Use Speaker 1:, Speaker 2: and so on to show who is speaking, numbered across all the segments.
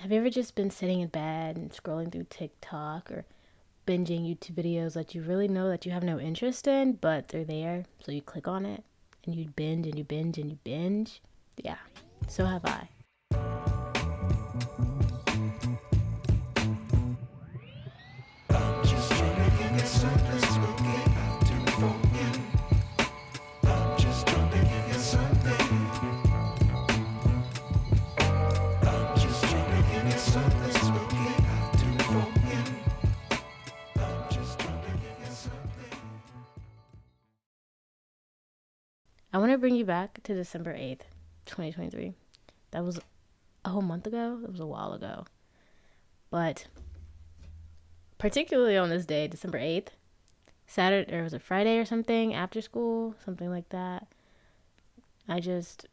Speaker 1: Have you ever just been sitting in bed and scrolling through TikTok or binging YouTube videos that you really know that you have no interest in, but they're there, so you click on it and you binge and you binge and you binge? Yeah, so have I. I want to bring you back to December 8th, 2023. That was a whole month ago. That was a while ago. But particularly on this day, December 8th, Saturday, or was it Friday or something, after school, something like that, I just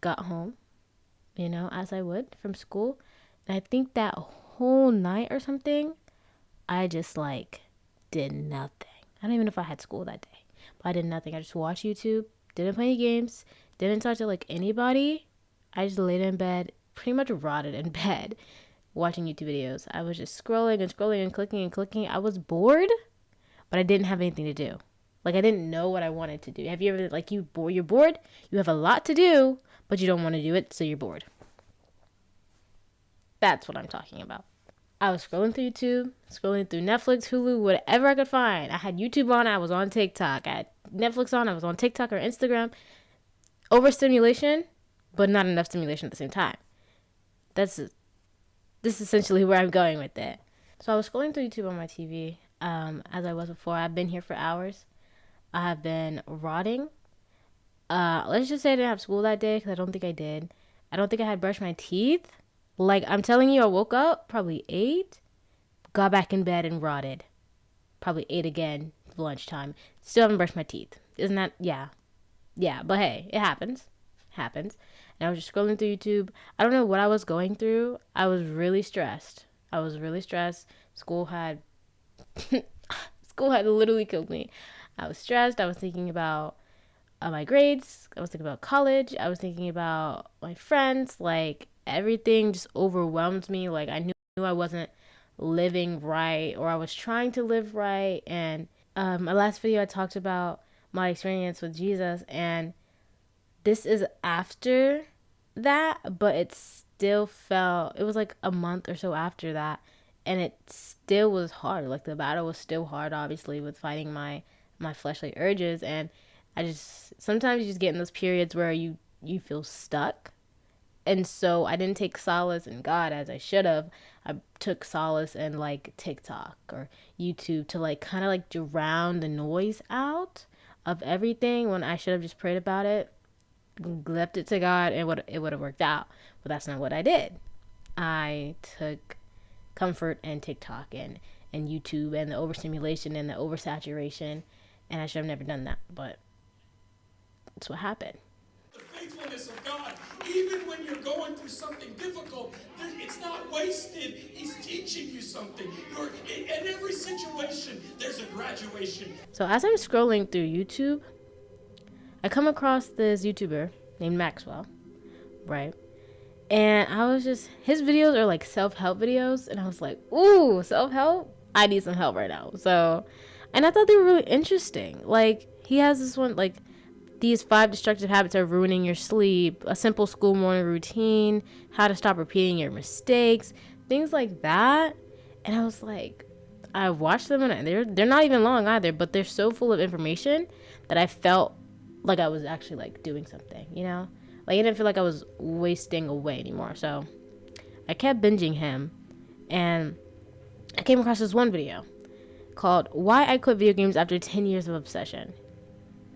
Speaker 1: got home, as I would from school. And I think that whole night or something, I just did nothing. I don't even know if I had school that day, but I did nothing. I just watched YouTube, didn't play any games, didn't talk to anybody. I just laid in bed, pretty much rotted in bed, watching YouTube videos. I was just scrolling and scrolling and clicking and clicking. I was bored, but I didn't have anything to do. I didn't know what I wanted to do. Have you ever, you're bored, you have a lot to do, but you don't want to do it, so you're bored. That's what I'm talking about. I was scrolling through YouTube, scrolling through Netflix, Hulu, whatever I could find. I had YouTube on, I was on TikTok. I had Netflix on, I was on TikTok or Instagram. Overstimulation, but not enough stimulation at the same time. This is essentially where I'm going with it. So I was scrolling through YouTube on my TV, as I was before. I've been here for hours. I have been rotting. Let's just say I didn't have school that day because I don't think I did. I don't think I had brushed my teeth. I'm telling you, I woke up probably 8, got back in bed and rotted. Probably 8 again, lunchtime. Still haven't brushed my teeth. Isn't that, yeah. Yeah, but hey, it happens. Happens. And I was just scrolling through YouTube. I don't know what I was going through. I was really stressed. School had literally killed me. I was stressed. I was thinking about my grades. I was thinking about college. I was thinking about my friends. Everything just overwhelmed me. I knew I wasn't living right, or I was trying to live right. And my last video, I talked about my experience with Jesus, and this is after that, but it was a month or so after that, and it still was hard. The battle was still hard, obviously, with fighting my fleshly urges. And sometimes you just get in those periods where you feel stuck. And so I didn't take solace in God as I should have. I took solace in TikTok or YouTube to kind of drown the noise out of everything, when I should have just prayed about it, left it to God, and it would have worked out. But that's not what I did. I took comfort in TikTok and YouTube and the overstimulation and the oversaturation, and I should have never done that. But that's what happened.
Speaker 2: The faithfulness of God, even when you're going through something difficult, it's not wasted. He's teaching you something. In every situation, there's a graduation.
Speaker 1: So as I'm scrolling through YouTube, I come across this YouTuber named Maxwell, right? And I was his videos are self-help videos, and I was like, ooh, self-help? I need some help right now. So, and I thought they were really interesting. He has this one, these 5 destructive habits are ruining your sleep, a simple school morning routine, how to stop repeating your mistakes, things like that. And I was I watched them, and they're not even long either, but they're so full of information that I felt like I was actually doing something, I didn't feel like I was wasting away anymore. So I kept binging him, and I came across this one video called Why I Quit Video Games After 10 Years of Obsession.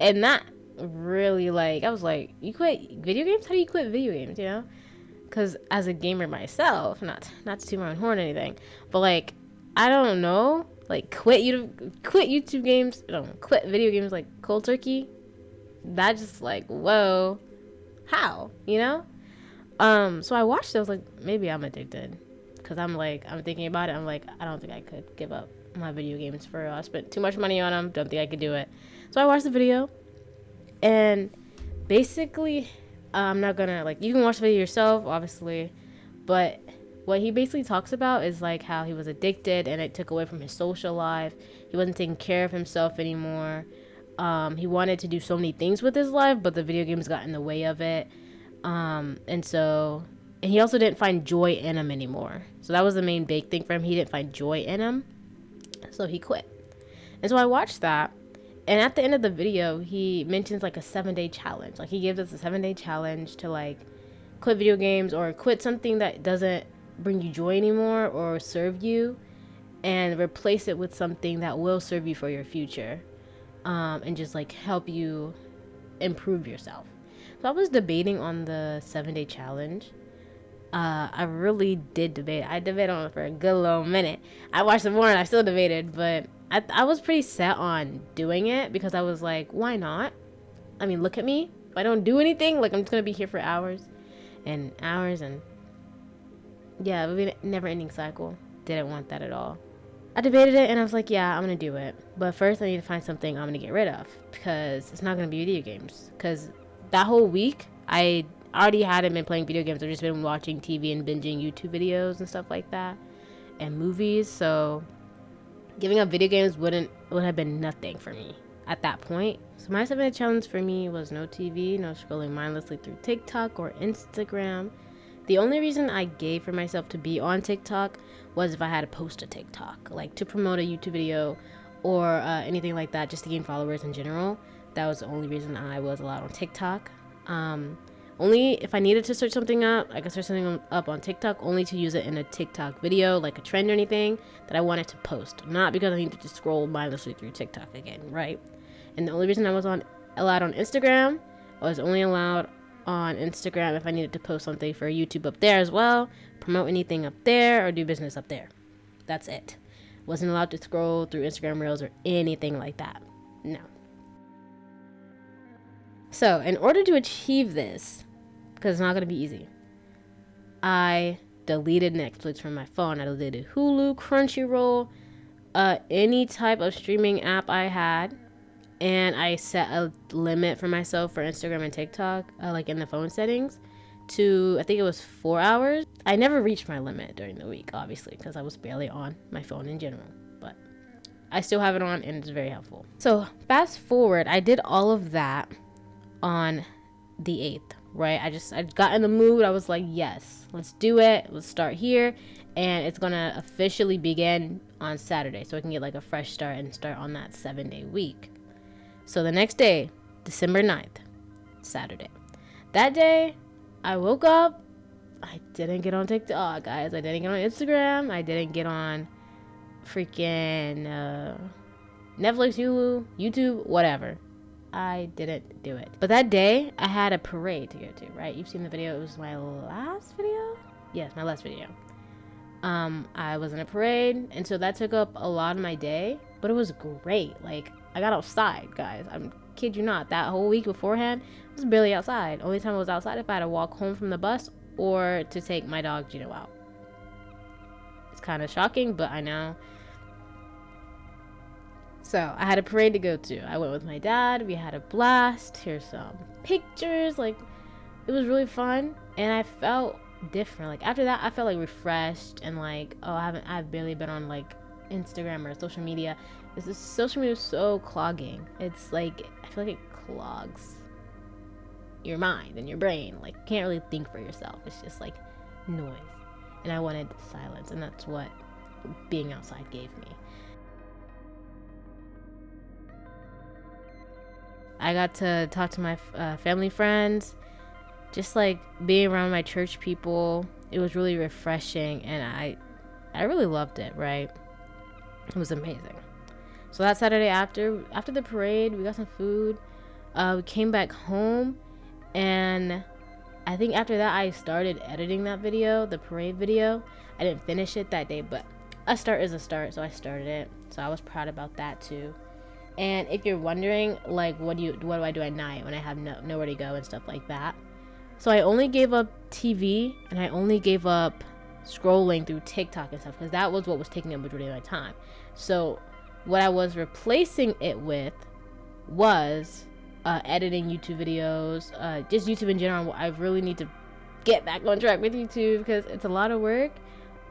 Speaker 1: And that really I was you quit video games? How do you quit video games, Because as a gamer myself, not to toot my own horn or anything, but I don't know, quit YouTube games, quit video games cold turkey. That just whoa, how, so I watched it. I was maybe I'm addicted, because I'm thinking about it. I'm I don't think I could give up my video games for real. I spent too much money on them. Don't think I could do it. So I watched the video, and basically, I'm not gonna you can watch the video yourself, obviously, But what he basically talks about is like how he was addicted and it took away from his social life. He wasn't taking care of himself anymore. He wanted to do so many things with his life, but the video games got in the way of it. And he also didn't find joy in him anymore. So that was the main big thing for him. He didn't find joy in him. So he quit. And so I watched that. And at the end of the video, he mentions like a 7-day challenge. Like he gives us a 7-day challenge to like quit video games or quit something that doesn't bring you joy anymore or serve you, and replace it with something that will serve you for your future, and just like help you improve yourself. So I was debating on the 7-day challenge. I really did debate. I debated on it for a good little minute. I watched some more and I still debated, but I was pretty set on doing it because I was like, why not? I mean, look at me. If I don't do anything, like I'm just gonna be here for hours and hours, and yeah, it would be a never-ending cycle. Didn't want that at all. I debated it and I was like, yeah, I'm gonna do it. But first I need to find something I'm gonna get rid of because it's not gonna be video games. Because that whole week, I already hadn't been playing video games. I've just been watching TV and binging YouTube videos and stuff like that, and movies. So giving up video games would have been nothing for me at that point. So my 7-day challenge for me was no TV, no scrolling mindlessly through TikTok or Instagram. The only reason I gave for myself to be on TikTok was if I had to post a TikTok, like to promote a YouTube video or anything like that, just to gain followers in general. That was the only reason I was allowed on TikTok. Only if I needed to search something up, I could search something up on TikTok, only to use it in a TikTok video, like a trend or anything that I wanted to post. Not because I needed to scroll mindlessly through TikTok again, right? And the only reason I was allowed on Instagram, I was only allowed on Instagram if I needed to post something for YouTube up there as well, promote anything up there, or do business up there. That's it. Wasn't allowed to scroll through Instagram Reels or anything like that. No. So, in order to achieve this, because it's not going to be easy, I deleted Netflix from my phone. I deleted Hulu, Crunchyroll, any type of streaming app I had, and I set a limit for myself for Instagram and TikTok, like in the phone settings, to, I think it was 4 hours. I never reached my limit during the week, obviously, because I was barely on my phone in general, but I still have it on, and it's very helpful. So, fast forward, I did all of that on the 8th, right? I got in the mood. I was like, yes, let's do it. Let's start here. And it's going to officially begin on Saturday, so I can get like a fresh start and start on that 7-day week. So the next day, December 9th, Saturday. That day, I woke up. I didn't get on TikTok, guys. I didn't get on Instagram. I didn't get on freaking Netflix, Hulu, YouTube, whatever. I didn't do it. But that day, I had a parade to go to, right? You've seen the video. It was my last video? Yes, my last video. I was in a parade, and so that took up a lot of my day, but it was great. Like, I got outside, guys. I'm kid you not. That whole week beforehand, I was barely outside. Only time I was outside if I had to walk home from the bus or to take my dog Gino out. It's kind of shocking, but I know. So I had a parade to go to. I went with my dad. We had a blast. Here's some pictures. Like, it was really fun, and I felt different. Like, after that, I felt like refreshed, and like, oh, I've barely been on like Instagram or social media. Social media is so clogging. It's like, I feel like it clogs your mind and your brain. Like, you can't really think for yourself. It's just like noise, and I wanted silence, and that's what being outside gave me. I got to talk to my family friends, just like being around my church people. It was really refreshing, and I really loved it, right? It was amazing. So that Saturday after the parade, we got some food. We came back home, and I think after that I started editing that video, the parade video. I didn't finish it that day, but a start is a start, so I started it. So I was proud about that too. And if you're wondering, like, what do I do at night when I have nowhere to go and stuff like that? So I only gave up TV, and I only gave up scrolling through TikTok and stuff, because that was what was taking up majority of my time. So what I was replacing it with was editing YouTube videos, just YouTube in general. I really need to get back on track with YouTube because it's a lot of work,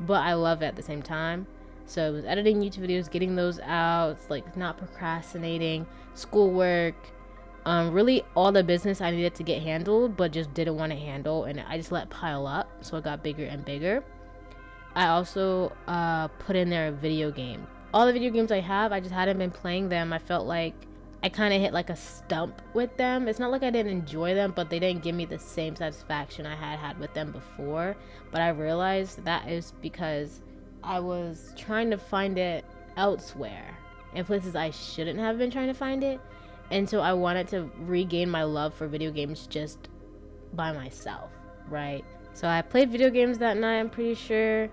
Speaker 1: but I love it at the same time. So it was editing YouTube videos, getting those out, it's like not procrastinating, schoolwork, really all the business I needed to get handled, but just didn't want to handle, and I just let it pile up, so it got bigger and bigger. I also put in there a video game. All the video games I have, I just hadn't been playing them. I felt like I kind of hit like a stump with them. It's not like I didn't enjoy them, but they didn't give me the same satisfaction I had with them before. But I realized that is because I was trying to find it elsewhere, in places I shouldn't have been trying to find it. And so I wanted to regain my love for video games just by myself, right? So I played video games that night, I'm pretty sure.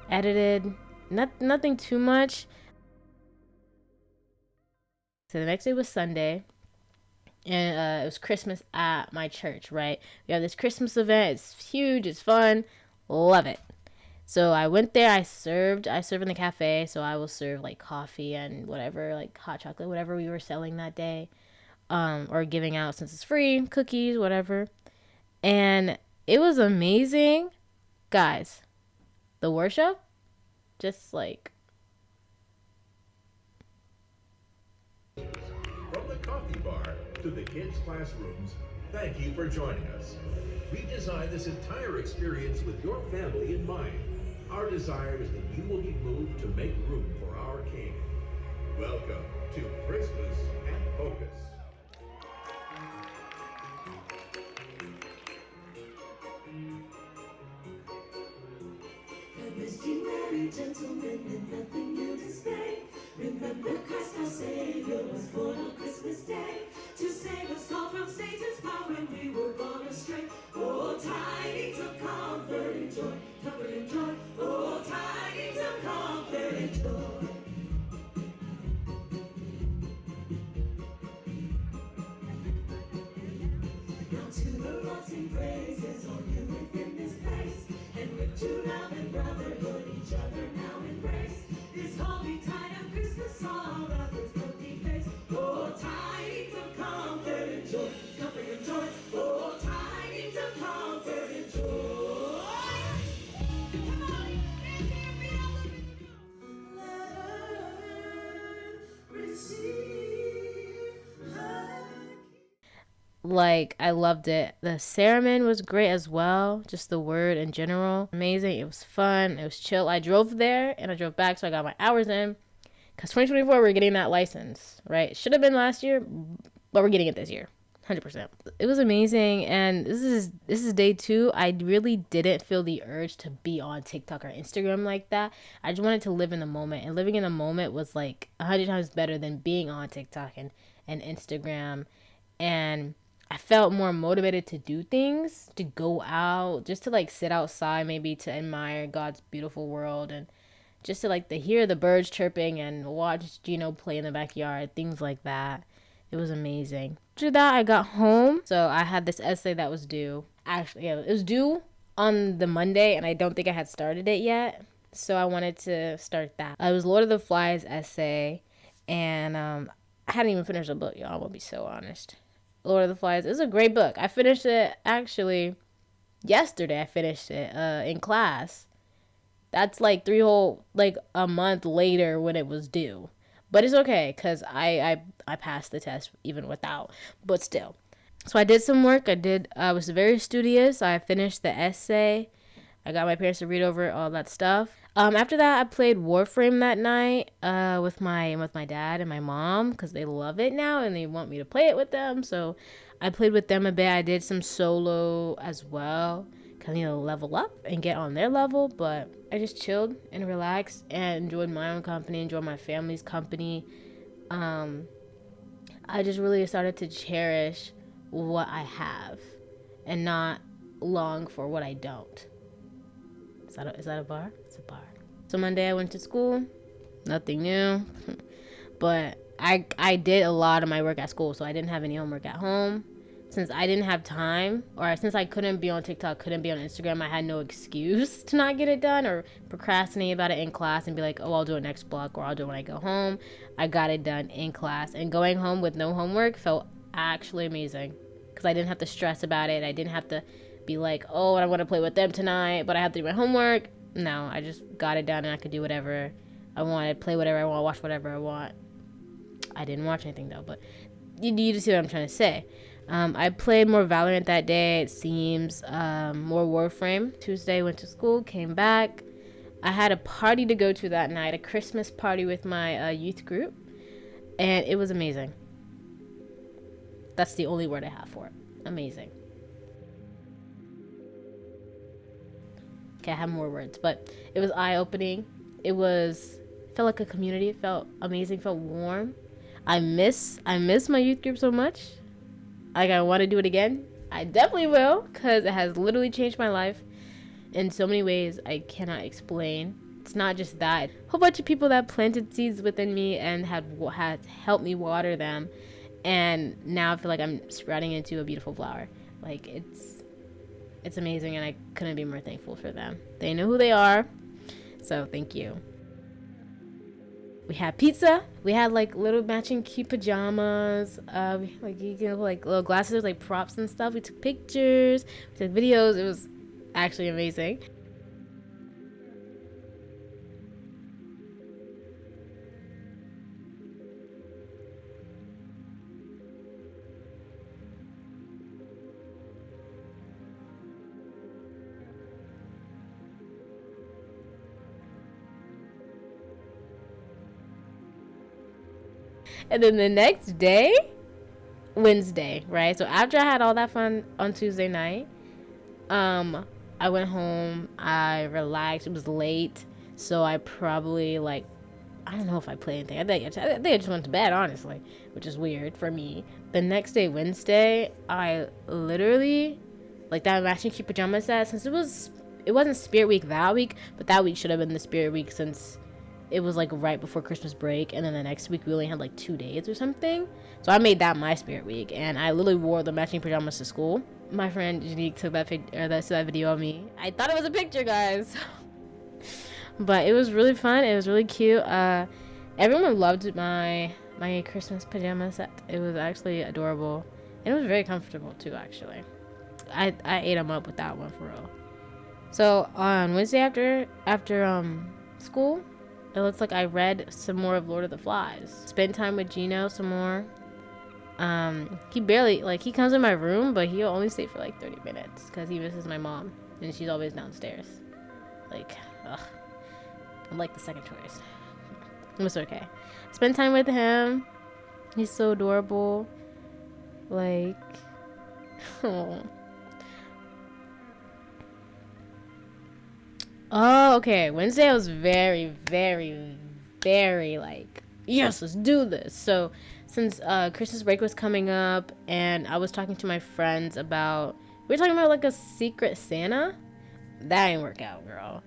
Speaker 1: Edited, nothing too much. So the next day was Sunday, and it was Christmas at my church, right? We have this Christmas event. It's huge. It's fun. Love it. So I went there. I serve in the cafe. So I will serve like coffee and whatever, like hot chocolate, whatever we were selling that day, or giving out since it's free, cookies, whatever. And it was amazing, guys. The worship, just like.
Speaker 3: From the coffee bar to the kids' classrooms, thank you for joining us. We designed this entire experience with your family in mind. Our desire is that you will be moved to make room for our King. Welcome to Christmas at Focus.
Speaker 4: Gentlemen, and nothing new to say. Remember Christ our Savior was born on Christmas Day to save us all from Satan's power when we were gone astray. Oh, tidings of comfort and joy, comfort and joy. Oh, tidings of comfort and joy. Now to the Lord sing praises on you within this place, and with true love and brotherhood each other now embrace. This holy tide of Christmas all others will deface. Oh, tidings of comfort and joy, comfort and joy. Oh, tidings of comfort and joy. Come on, stand here, be all let earth receive her.
Speaker 1: Like, I loved it. The sermon was great as well. Just the word in general, amazing. It was fun. It was chill. I drove there and I drove back, so I got my hours in. Because 2024, we're getting that license, right? Should have been last year, but we're getting it this year, 100%. It was amazing, and this is day 2. I really didn't feel the urge to be on TikTok or Instagram like that. I just wanted to live in the moment, and living in the moment was like 100 times better than being on TikTok and Instagram. And I felt more motivated to do things, to go out, just to like sit outside, maybe to admire God's beautiful world, and just to like to hear the birds chirping and watch Gino play in the backyard, things like that. It was amazing. After that, I got home. So I had this essay that was due. Actually, yeah, it was due on the Monday, and I don't think I had started it yet. So I wanted to start that. It was Lord of the Flies essay, and I hadn't even finished the book, y'all. I'm gonna be so honest. Lord of the Flies is a great book. I finished it actually yesterday. I finished it in class. That's like a month later when it was due. But it's okay because I passed the test even without. But still. So I did some work. I was very studious. I finished the essay. I got my parents to read over all that stuff. After that, I played Warframe that night with my dad and my mom because they love it now and they want me to play it with them. So I played with them a bit. I did some solo as well because, level up and get on their level. But I just chilled and relaxed and enjoyed my own company, enjoyed my family's company. I just really started to cherish what I have and not long for what I don't. Is that a bar? It's a bar. So Monday I went to school. Nothing new. But I did a lot of my work at school, so I didn't have any homework at home. Since I didn't have time, or since I couldn't be on TikTok, couldn't be on Instagram, I had no excuse to not get it done or procrastinate about it in class and be like, oh, I'll do it next block or I'll do it when I go home. I got it done in class. And going home with no homework felt actually amazing because I didn't have to stress about it. I didn't have to be like, oh, I want to play with them tonight, but I have to do my homework. No, I just got it done and I could do whatever I wanted, play whatever I want, watch whatever I want. I didn't watch anything though, but you just see what I'm trying to say. I played more Valorant that day, it seems, more Warframe. Tuesday, went to school, came back. I had a party to go to that night, a Christmas party with my youth group, and it was amazing. That's the only word I have for it. Amazing. Okay, I have more words, but it was eye-opening. It felt like a community. It felt amazing, felt warm. I miss my youth group so much. Like, I want to do it again. I definitely will, because it has literally changed my life in so many ways I cannot explain. It's not just that. A whole bunch of people that planted seeds within me and had helped me water them, and now I feel like I'm sprouting into a beautiful flower. Like, it's amazing, and I couldn't be more thankful for them. They know who they are, so thank you. We had pizza. We had like little matching cute pajamas. Like you can like little glasses, like props and stuff. We took pictures. We took videos. It was actually amazing. And then the next day, Wednesday, right? So after I had all that fun on Tuesday night, I went home, I relaxed. It was late, so I probably I don't know if I played anything. I think I just went to bed, honestly, which is weird for me. The next day, Wednesday, I literally, like that matching cute pajama set, since it wasn't Spirit Week that week, but that week should have been the Spirit Week since it was like right before Christmas break, and then the next week we only had like 2 days or something. So I made that my Spirit Week, and I literally wore the matching pajamas to school. My friend Janique took that video of me. I thought it was a picture, guys. But it was really fun. It was really cute. Everyone loved my Christmas pajama set. It was actually adorable, and it was very comfortable too. Actually, I ate them up with that one for real. So on Wednesday after school, it looks like I read some more of Lord of the Flies. Spent time with Gino some more. He barely, he comes in my room, but he'll only stay for like 30 minutes because he misses my mom, and she's always downstairs. Ugh. I'm like the second choice. It's okay. Spend time with him. He's so adorable. Oh. Oh, okay. Wednesday I was very, very, very yes, let's do this. So since Christmas break was coming up, and I was talking to my friends we were talking about a secret Santa. That didn't work out, girl.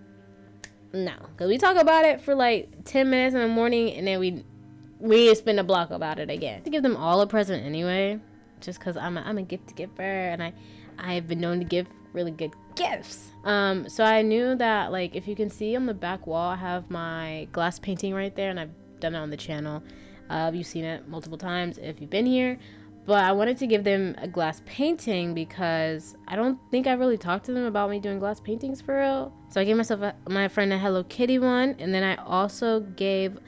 Speaker 1: No, because we talk about it for 10 minutes in the morning, and then we spend a block about it again. To give them all a present anyway, just because I'm a gift giver, and I've been known to give really good gifts. So I knew that if you can see on the back wall, I have my glass painting right there, and I've done it on the channel. You've seen it multiple times if you've been here. But I wanted to give them a glass painting because I don't think I really talked to them about me doing glass paintings for real. So I gave my friend a Hello Kitty one, and then I also gave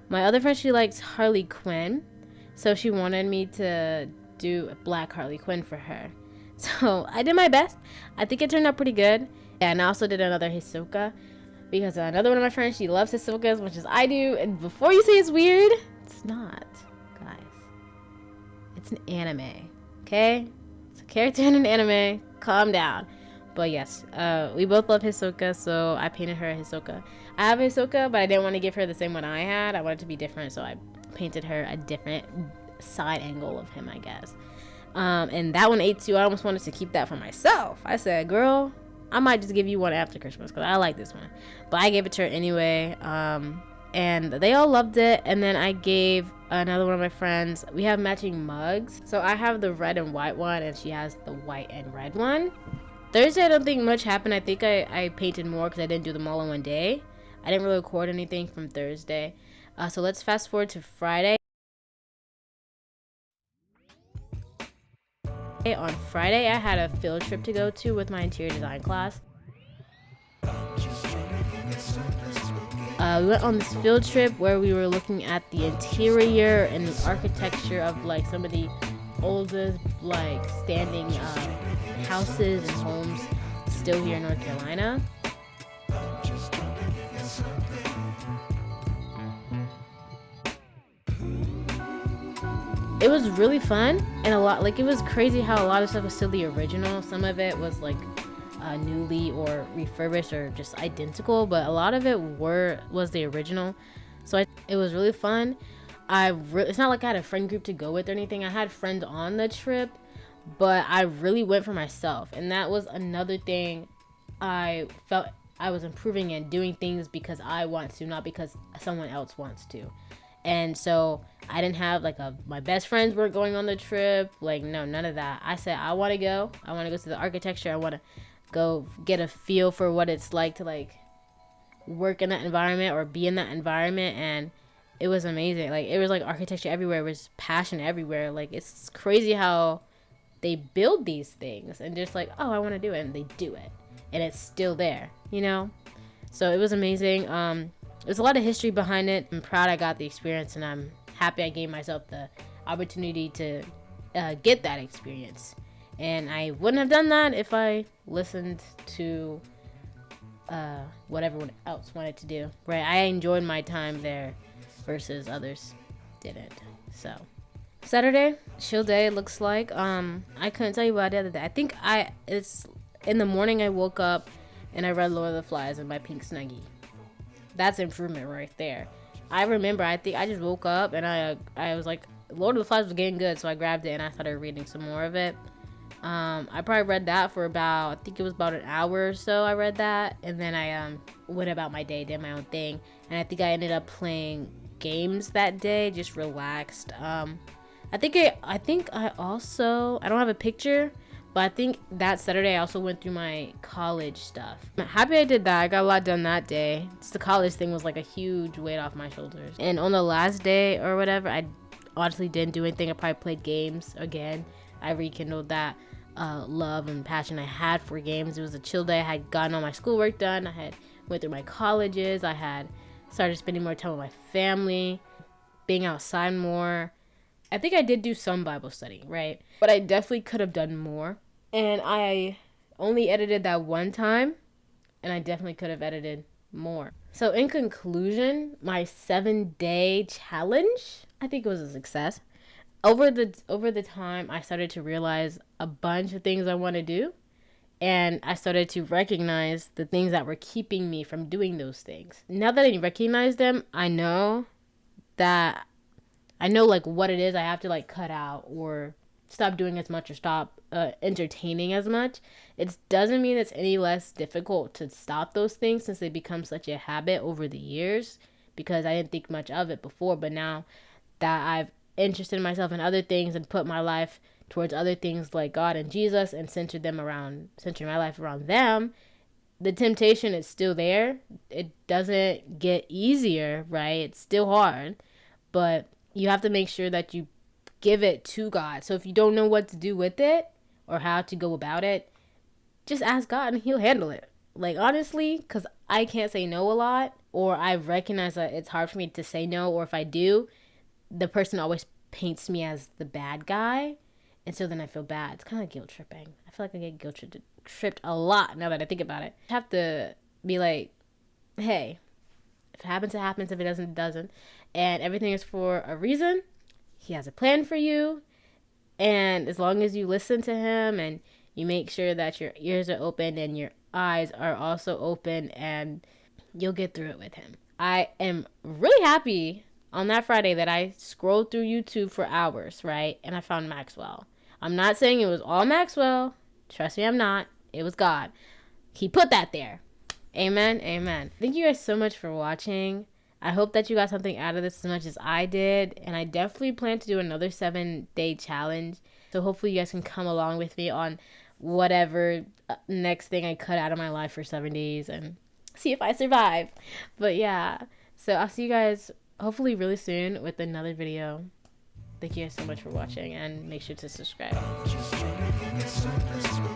Speaker 1: my other friend, she likes Harley Quinn, so she wanted me to do a black Harley Quinn for her. So I did my best. I think it turned out pretty good. Yeah, and I also did another Hisoka because another one of my friends, she loves Hisoka as much as I do. And before you say it's weird, it's not, guys. It's an anime, okay? It's a character in an anime. Calm down. But yes, we both love Hisoka, so I painted her a Hisoka. I have a Hisoka, but I didn't want to give her the same one I had. I wanted it to be different, so I painted her a different side angle of him, I guess. And that one ate too. I almost wanted to keep that for myself. I said, girl, I might just give you one after Christmas because I like this one. But I gave it to her anyway. And they all loved it. And then I gave another one of my friends, we have matching mugs. So I have the red and white one, and she has the white and red one. Thursday, I don't think much happened. I think I painted more because I didn't do them all in one day. I didn't really record anything from Thursday. So let's fast forward to Friday. On Friday, I had a field trip to go to with my interior design class. We went on this field trip where we were looking at the interior and the architecture of like some of the oldest like standing houses and homes still here in North Carolina. It was really fun, and a lot, like, it was crazy how a lot of stuff was still the original. Some of it was like newly or refurbished or just identical, but a lot of it was the original. So it was really fun. It's not like I had a friend group to go with or anything. I had friends on the trip, but I really went for myself, and that was another thing. I felt I was improving and doing things because I want to, not because someone else wants to. And so I didn't have like my best friends weren't going on the trip. Like, no, none of that. I said, I want to go to the architecture. I want to go get a feel for what it's like to like work in that environment or be in that environment. And it was amazing. Like, it was like architecture everywhere. It was passion everywhere. Like, it's crazy how they build these things and just like, oh, I want to do it. And they do it. And it's still there, you know? So it was amazing. There's a lot of history behind it. I'm proud I got the experience, and I'm happy I gave myself the opportunity to get that experience. And I wouldn't have done that if I listened to what everyone else wanted to do. Right? I enjoyed my time there versus others didn't. So Saturday, chill day, it looks like. I couldn't tell you what I did the other day. I think it's in the morning I woke up and I read Lord of the Flies in my pink Snuggie. That's improvement right there. I remember, I think I just woke up and I was like, Lord of the Flies was getting good, so I grabbed it and I started reading some more of it. I probably read that for I think it was about an hour or so. I read that, and then I went about my day, did my own thing, and I think I ended up playing games that day, just relaxed. I think I also, I don't have a picture, but I think that Saturday I also went through my college stuff. I'm happy I did that. I got a lot done that day. Just the college thing was like a huge weight off my shoulders. And on the last day or whatever, I honestly didn't do anything. I probably played games again. I rekindled that love and passion I had for games. It was a chill day. I had gotten all my schoolwork done. I had went through my colleges. I had started spending more time with my family, being outside more. I think I did do some Bible study, right? But I definitely could have done more. And I only edited that one time, and I definitely could have edited more. So in conclusion, my 7-day challenge, I think it was a success. Over the time, I started to realize a bunch of things I want to do, and I started to recognize the things that were keeping me from doing those things. Now that I recognize them, I know like what it is I have to like cut out or stop doing as much or stop entertaining as much. It doesn't mean it's any less difficult to stop those things since they become such a habit over the years, because I didn't think much of it before. But now that I've interested myself in other things and put my life towards other things like God and Jesus and centered my life around them, the temptation is still there. It doesn't get easier, right? It's still hard, but you have to make sure that you give it to God. So if you don't know what to do with it or how to go about it, just ask God and he'll handle it. Like, honestly, because I can't say no a lot, or I recognize that it's hard for me to say no, or if I do, the person always paints me as the bad guy, and so then I feel bad. It's kind of guilt tripping. I feel like I get guilt tripped a lot now that I think about it. I have to be like, hey, if it happens, it happens. If it doesn't, it doesn't. And everything is for a reason. He has a plan for you. And as long as you listen to him and you make sure that your ears are open and your eyes are also open, and you'll get through it with him. I am really happy on that Friday that I scrolled through YouTube for hours, right? And I found Maxwell. I'm not saying it was all Maxwell. Trust me, I'm not. It was God. He put that there. Amen. Amen. Thank you guys so much for watching. I hope that you got something out of this as much as I did. And I definitely plan to do another 7-day challenge. So hopefully you guys can come along with me on whatever next thing I cut out of my life for 7 days and see if I survive. But yeah, so I'll see you guys hopefully really soon with another video. Thank you guys so much for watching, and make sure to subscribe.
Speaker 4: it's so blissful.